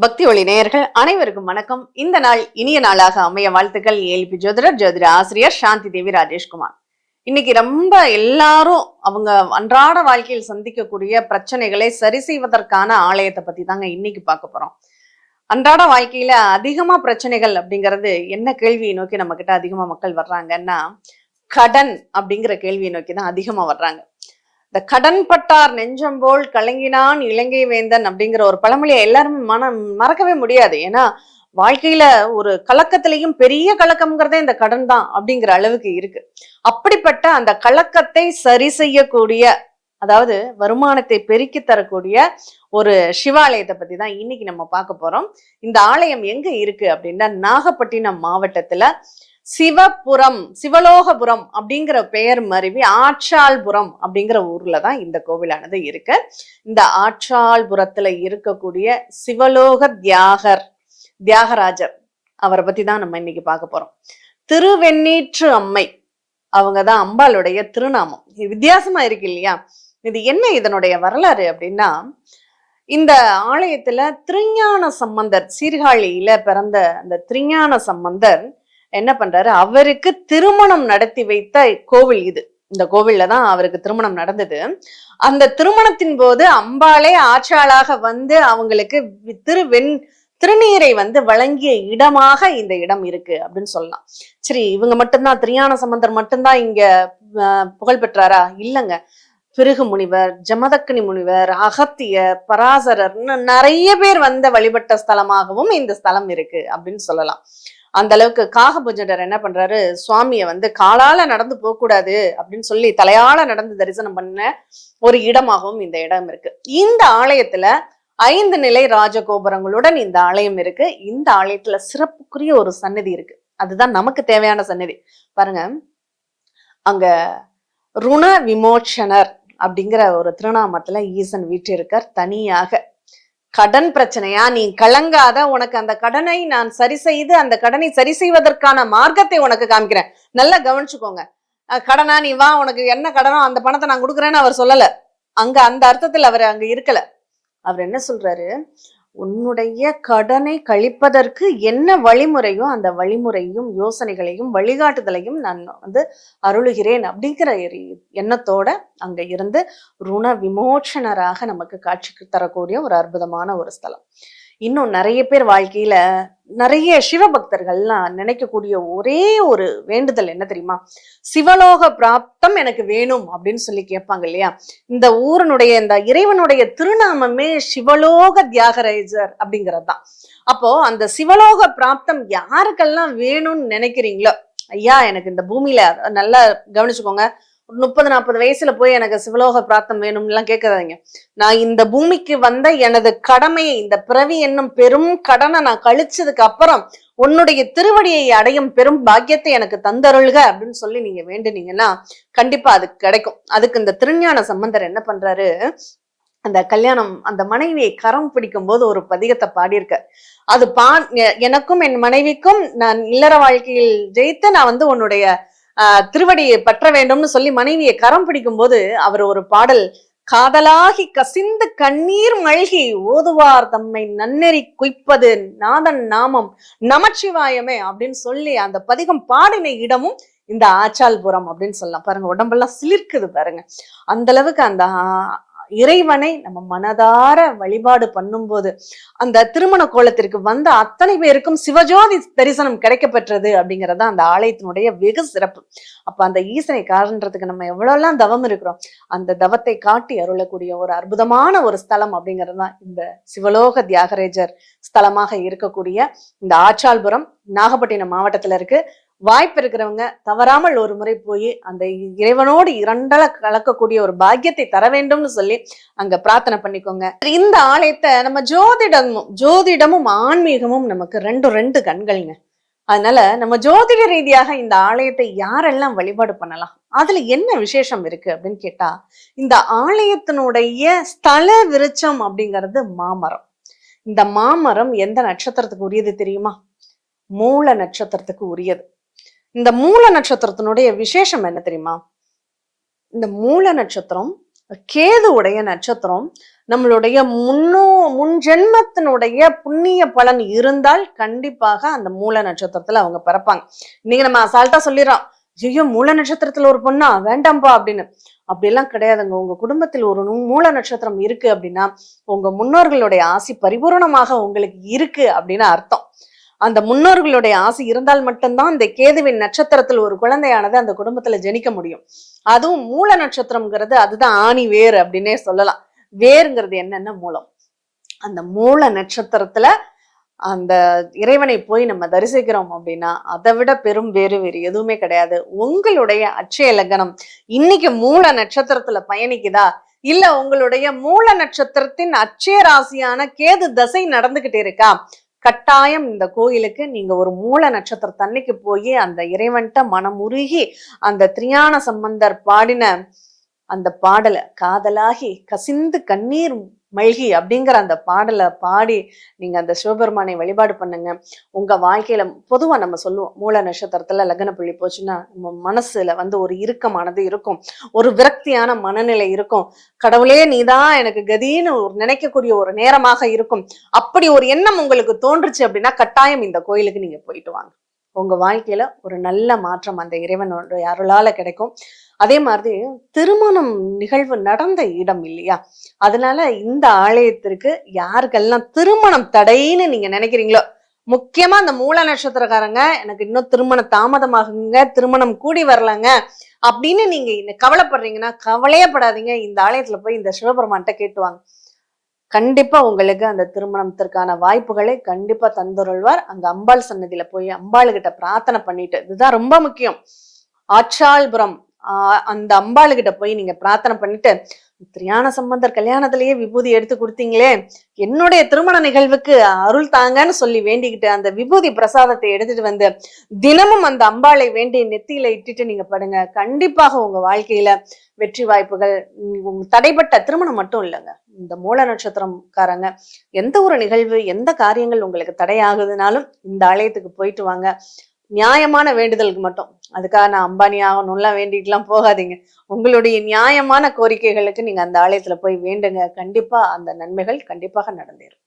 பக்தி ஒளி நேயர்கள் அனைவருக்கும் வணக்கம். இந்த நாள் இனிய நாளாக அமைய வாழ்த்துக்கள். ஏல்பி ஜோதிட ஆசிரியர் சாந்தி தேவி ராஜேஷ்குமார். இன்னைக்கு ரொம்ப எல்லாரும் அவங்க அன்றாட வாழ்க்கையில் சந்திக்கக்கூடிய பிரச்சனைகளை சரி செய்வதற்கான ஆலயத்தை பத்தி தாங்க இன்னைக்கு பார்க்க போறோம். அன்றாட வாழ்க்கையில அதிகமா பிரச்சனைகள் அப்படிங்கிறது என்ன கேள்வியை நோக்கி நம்ம கிட்ட அதிகமா மக்கள் வர்றாங்கன்னா, கடன் அப்படிங்கிற கேள்வியை நோக்கி தான் அதிகமா வர்றாங்க. இந்த கடன் பட்டார் நெஞ்சம் போல் கலங்கினான் இலங்கை வேந்தன் அப்படிங்கிற ஒரு பழமொழியை எல்லாருமே மறக்கவே முடியாது. ஏன்னா வாழ்க்கையில ஒரு கலக்கத்திலையும் பெரிய கலக்கம்ங்கிறதே இந்த கடன் தான் அப்படிங்கிற அளவுக்கு இருக்கு. அப்படிப்பட்ட அந்த கலக்கத்தை சரி செய்யக்கூடிய, அதாவது வருமானத்தை பெருக்கி தரக்கூடிய ஒரு சிவாலயத்தை பத்தி தான் இன்னைக்கு நம்ம பார்க்க போறோம். இந்த ஆலயம் எங்க இருக்கு அப்படின்னா, நாகப்பட்டினம் மாவட்டத்துல சிவலோகபுரம் அப்படிங்கிற பெயர் மருவி ஆற்றாள்புரம் அப்படிங்கிற ஊர்ல தான் இந்த கோவிலானது இருக்கு. இந்த ஆற்றாள்புரத்துல இருக்கக்கூடிய சிவலோக தியாகராஜர் அவரை பத்தி தான் நம்ம இன்னைக்கு பார்க்க போறோம். திருவெண்ணீற்று அம்மை அவங்கதான் அம்பாளுடைய திருநாமம். வித்தியாசமா இருக்கு இல்லையா? இது என்ன இதனுடைய வரலாறு அப்படின்னா, இந்த ஆலயத்துல திருஞான சம்பந்தர், சீர்காழியில பிறந்த அந்த திருஞான சம்பந்தர் என்ன பண்றாரு, அவருக்கு திருமணம் நடத்தி வைத்த கோவில் இது. இந்த கோவில்ல தான் அவருக்கு திருமணம் நடந்தது. அந்த திருமணத்தின் போது அம்பாளே ஆட்சியாளாக வந்து அவங்களுக்கு திருநீரை வந்து வழங்கிய இடமாக இந்த இடம் இருக்கு அப்படின்னு சொல்லலாம். சரி, இவங்க மட்டும்தான், திருஞான சம்பந்தர் மட்டும்தான் இங்க புகழ் பெற்றாரா? இல்லைங்க. பிருகு முனிவர், ஜமதக்கினி முனிவர், அகத்தியர், பராசரர்னு நிறைய பேர் வந்த வழிபட்ட ஸ்தலமாகவும் இந்த ஸ்தலம் இருக்கு அப்படின்னு சொல்லலாம். அந்த அளவுக்கு காகபுஜண்டர் என்ன பண்றாரு, சுவாமியை வந்து காலால நடந்து போக கூடாது அப்படின்னு சொல்லி தலையால நடந்து தரிசனம் பண்ண ஒரு இடமாகவும் இந்த இடம் இருக்கு. இந்த ஆலயத்துல 5 நிலை ராஜகோபுரங்களுடன் இந்த ஆலயம் இருக்கு. இந்த ஆலயத்துல சிறப்புக்குரிய ஒரு சன்னதி இருக்கு. அதுதான் நமக்கு தேவையான சன்னதி. பாருங்க, அங்க ருண விமோச்சனர் அப்படிங்கிற ஒரு திருநாமத்துல ஈசன் வீற்றிருக்கார் தனியாக. கடன் பிரச்சனையா, நீ கலங்காத, உனக்கு அந்த கடனை நான் சரி செய்து அந்த கடனை சரி செய்வதற்கான மார்க்கத்தை உனக்கு காமிக்கிறேன். நல்லா கவனிச்சுக்கோங்க. கடனா, நீ வா, உனக்கு என்ன கடனோ அந்த பணத்தை நான் கொடுக்குறேன்னு அவர் சொல்லல. அங்க அந்த அர்த்தத்தில் அவர் அங்க இருக்கல. அவர் என்ன சொல்றாரு, உன்னுடைய கடனை கழிப்பதற்கு என்ன வழிமுறையோ அந்த வழிமுறையும் யோசனைகளையும் வழிகாட்டுதலையும் நான் வந்து அருளுகிறேன் அப்படிங்கிற எண்ணத்தோட அங்க இருந்து ருண விமோச்சனராக நமக்கு காட்சி தரக்கூடிய ஒரு அற்புதமான ஒரு ஸ்தலம். இன்னும் நிறைய பேர் வாழ்க்கையில நிறைய சிவபக்தர்கள்லாம் நினைக்கக்கூடிய ஒரே ஒரு வேண்டுதல் என்ன தெரியுமா, சிவலோக பிராப்தம் எனக்கு வேணும் அப்படின்னு சொல்லி கேட்பாங்க இல்லையா? இந்த ஊரனுடைய, இந்த இறைவனுடைய திருநாமமே சிவலோக தியாகராஜர் அப்படிங்கிறது தான். அப்போ அந்த சிவலோக பிராப்தம் யாருக்கெல்லாம் வேணும்னு நினைக்கிறீங்களோ, ஐயா எனக்கு இந்த பூமியில, நல்லா கவனிச்சுக்கோங்க, 30-40 வயசுல போய் எனக்கு சிவலோக பிராப்தம் வேணும்லாம் கேட்காதீங்க. நான் இந்த பூமிக்கு வந்த எனது கடமையை, இந்த பிறவி என்னும் பெரும் கடனை நான் கழிச்சதுக்கு அப்புறம் உன்னுடைய திருவடியை அடையும் பெரும் பாக்கியத்தை எனக்கு தந்தருள்க அப்படின்னு சொல்லி நீங்க வேண்டுனீங்கன்னா கண்டிப்பா அது கிடைக்கும். அதுக்கு இந்த திருஞான சம்பந்தர் என்ன பண்றாரு, அந்த கல்யாணம், அந்த மனைவியை கரம் பிடிக்கும் போது ஒரு பதிகத்தை பாடியிருக்க. அது எனக்கும் என் மனைவிக்கும் நான் இல்லற வாழ்க்கையில் ஜெயித்து நான் வந்து உன்னுடைய திருவடியை பற்ற வேண்டும்னு சொல்லி மனைவியை கரம் பிடிக்கும் போது அவர் ஒரு பாடல், காதலாகி கசிந்து கண்ணீர் மழ்கி ஓதுவார் தம்மை நன்னெறி குய்ப்பது நாதன் நாமம் நமச்சிவாயமே அப்படின்னு சொல்லி அந்த பதிகம் பாடின இடமும் இந்த ஆச்சாள்புரம் அப்படின்னு சொல்லலாம். பாருங்க, உடம்பெல்லாம் சிலிர்க்குது பாருங்க. அந்த அளவுக்கு அந்த இறைவனை நம்ம மனதார வழிபாடு பண்ணும்போது அந்த திருமண கோலத்திற்கு வந்த அத்தனை பேருக்கும் சிவஜோதி தரிசனம் கிடைக்கப்பெற்றது அப்படிங்கிறதா அந்த ஆலயத்தினுடைய வெகு சிறப்பு. அப்ப அந்த ஈசனை காண்றதுக்கு நம்ம எவ்வளவுலாம் தவம் இருக்கிறோம், அந்த தவத்தை காட்டி அருளக்கூடிய ஒரு அற்புதமான ஒரு ஸ்தலம் அப்படிங்கிறது தான் இந்த சிவலோக தியாகராஜர் ஸ்தலமாக இருக்கக்கூடிய இந்த ஆச்சாள்புரம் நாகப்பட்டினம் மாவட்டத்துல இருக்கு. வாய்ப்பு இருக்கிறவங்க தவறாமல் ஒரு முறை போய் அந்த இறைவனோடு இரண்டல கலக்கக்கூடிய ஒரு பாக்கியத்தை தர வேண்டும்னு சொல்லி அங்க பிரார்த்தனை பண்ணிக்கோங்க. இந்த ஆலயத்தை நம்ம ஜோதிடமும் ஆன்மீகமும் நமக்கு ரெண்டு கண்கள்ங்க. அதனால நம்ம ஜோதிட ரீதியாக இந்த ஆலயத்தை யாரெல்லாம் வழிபாடு பண்ணலாம், அதுல என்ன விசேஷம் இருக்கு அப்படின்னு கேட்டா, இந்த ஆலயத்தினுடைய ஸ்தல விருட்சம் அப்படிங்கிறது மாமரம். இந்த மாமரம் எந்த நட்சத்திரத்துக்கு உரியது தெரியுமா? மூல நட்சத்திரத்துக்கு உரியது. இந்த மூல நட்சத்திரத்தினுடைய விசேஷம் என்ன தெரியுமா? இந்த மூல நட்சத்திரம் கேது உடைய நட்சத்திரம். நம்மளுடைய முன் ஜென்மத்தினுடைய புண்ணிய பலன் இருந்தால் கண்டிப்பாக அந்த மூல நட்சத்திரத்துல அவங்க பிறப்பாங்க. இன்னைக்கு நம்ம அசால்ட்டா சொல்லிடுறோம், ஐயோ மூல நட்சத்திரத்துல ஒரு பொண்ணா வேண்டாம்பா அப்படின்னு. அப்படியெல்லாம் கிடையாதுங்க. உங்க குடும்பத்தில் ஒரு மூல நட்சத்திரம் இருக்கு அப்படின்னா உங்க முன்னோர்களுடைய ஆசி பரிபூரணமாக உங்களுக்கு இருக்கு அப்படின்னு அர்த்தம். அந்த முன்னோர்களுடைய ஆசை இருந்தால் மட்டும்தான் இந்த கேதுவின் நட்சத்திரத்தில் ஒரு குழந்தையானது அந்த குடும்பத்துல ஜனிக்க முடியும். அதுவும் மூல நட்சத்திரம்ங்கிறது அதுதான் ஆணி வேர் அப்படின்னே சொல்லலாம். வேருங்கிறது என்னன்னா மூலம். அந்த மூல நட்சத்திரத்துல அந்த இறைவனை போய் நம்ம தரிசிக்கிறோம் அப்படின்னா அதை விட பெரும் வேறு எதுவுமே கிடையாது. உங்களுடைய அட்சய லக்னம் இன்னைக்கு மூல நட்சத்திரத்துல பயணிக்குதா, இல்ல உங்களுடைய மூல நட்சத்திரத்தின் அட்சய ராசியான கேது தசை நடந்துகிட்டு இருக்கா, கட்டாயம் இந்த கோயிலுக்கு நீங்க ஒரு மூல நட்சத்திரத்தன்னைக்கு போய் அந்த இறைவன்ட்ட மனமுருகி அந்த திரியான சம்பந்தர் பாடின அந்த பாடலை காதலாகி கசிந்து கண்ணீர் மல்கி அப்படிங்கிற அந்த பாடலை பாடி நீங்க அந்த சிவபெருமானை வழிபாடு பண்ணுங்க. உங்க வாழ்க்கையில பொதுவா நம்ம சொல்லுவோம், மூல நட்சத்திரத்துல லக்ன புள்ளி போச்சுன்னா நம்ம மனசுல ஒரு இறுக்கமானது இருக்கும், ஒரு விரக்தியான மனநிலை இருக்கும். கடவுளே நீதான் எனக்கு கதின்னு நினைக்கக்கூடிய ஒரு நேரமாக இருக்கும். அப்படி ஒரு எண்ணம் உங்களுக்கு தோன்றுச்சு அப்படின்னா கட்டாயம் இந்த கோயிலுக்கு நீங்க போயிட்டு வாங்க. உங்க வாழ்க்கையில ஒரு நல்ல மாற்றம் அந்த இறைவனோட அருளால கிடைக்கும். அதே மாதிரி திருமணம் நிகழ்வு நடந்த இடம் இல்லையா, அதனால இந்த ஆலயத்திற்கு யாருக்கெல்லாம் திருமணம் தடைன்னு நீங்க நினைக்கிறீங்களோ, முக்கியமா அந்த மூல நட்சத்திரக்காரங்க எனக்கு இன்னும் திருமணம் தாமதமாகுங்க, திருமணம் கூடி வரலங்க அப்படின்னு நீங்க கவலைப்படுறீங்கன்னா கவலையப்படாதீங்க. இந்த ஆலயத்துல போய் இந்த சிவபெருமான்கிட்ட கேட்டுவாங்க. கண்டிப்பா உங்களுக்கு அந்த திருமணத்திற்கான வாய்ப்புகளை கண்டிப்பா தந்துருள்வார். அங்க அம்பாள் சன்னதியில போய் அம்பாளுகிட்ட பிரார்த்தனை பண்ணிட்டு, இதுதான் ரொம்ப முக்கியம், ஆச்சாள்புரம் அந்த அம்பாளுகிட்ட போய் நீங்க பிரார்த்தனை பண்ணிட்டு, திரியான சம்பந்தர் கல்யாணத்திலேயே விபூதி எடுத்து கொடுத்தீங்களே, என்னுடைய திருமண நிகழ்வுக்கு அருள் தாங்கன்னு சொல்லி வேண்டிக்கிட்டு அந்த விபூதி பிரசாதத்தை எடுத்துட்டு வந்து தினமும் அந்த அம்பாளை வேண்டி நெத்தியில இட்டுட்டு நீங்க படுங்க. கண்டிப்பாக உங்க வாழ்க்கையில வெற்றி வாய்ப்புகள், தடைப்பட்ட திருமணம் மட்டும் இல்லைங்க, இந்த மூல நட்சத்திரம்காரங்க எந்த ஒரு நிகழ்வு எந்த காரியங்கள் உங்களுக்கு தடையாகுதுனாலும் இந்த ஆலயத்துக்கு போயிட்டு வாங்க. நியாயமான வேண்டுதலுக்கு மட்டும், அதுக்காக நான் அம்பானி ஆகணும்லாம் வேண்டிட்டுலாம் போகாதீங்க. உங்களுடைய நியாயமான கோரிக்கைகளுக்கு நீங்க அந்த ஆலயத்துல போய் வேண்டுங்க. கண்டிப்பா அந்த நன்மைகள் கண்டிப்பாக நடந்தேறும்.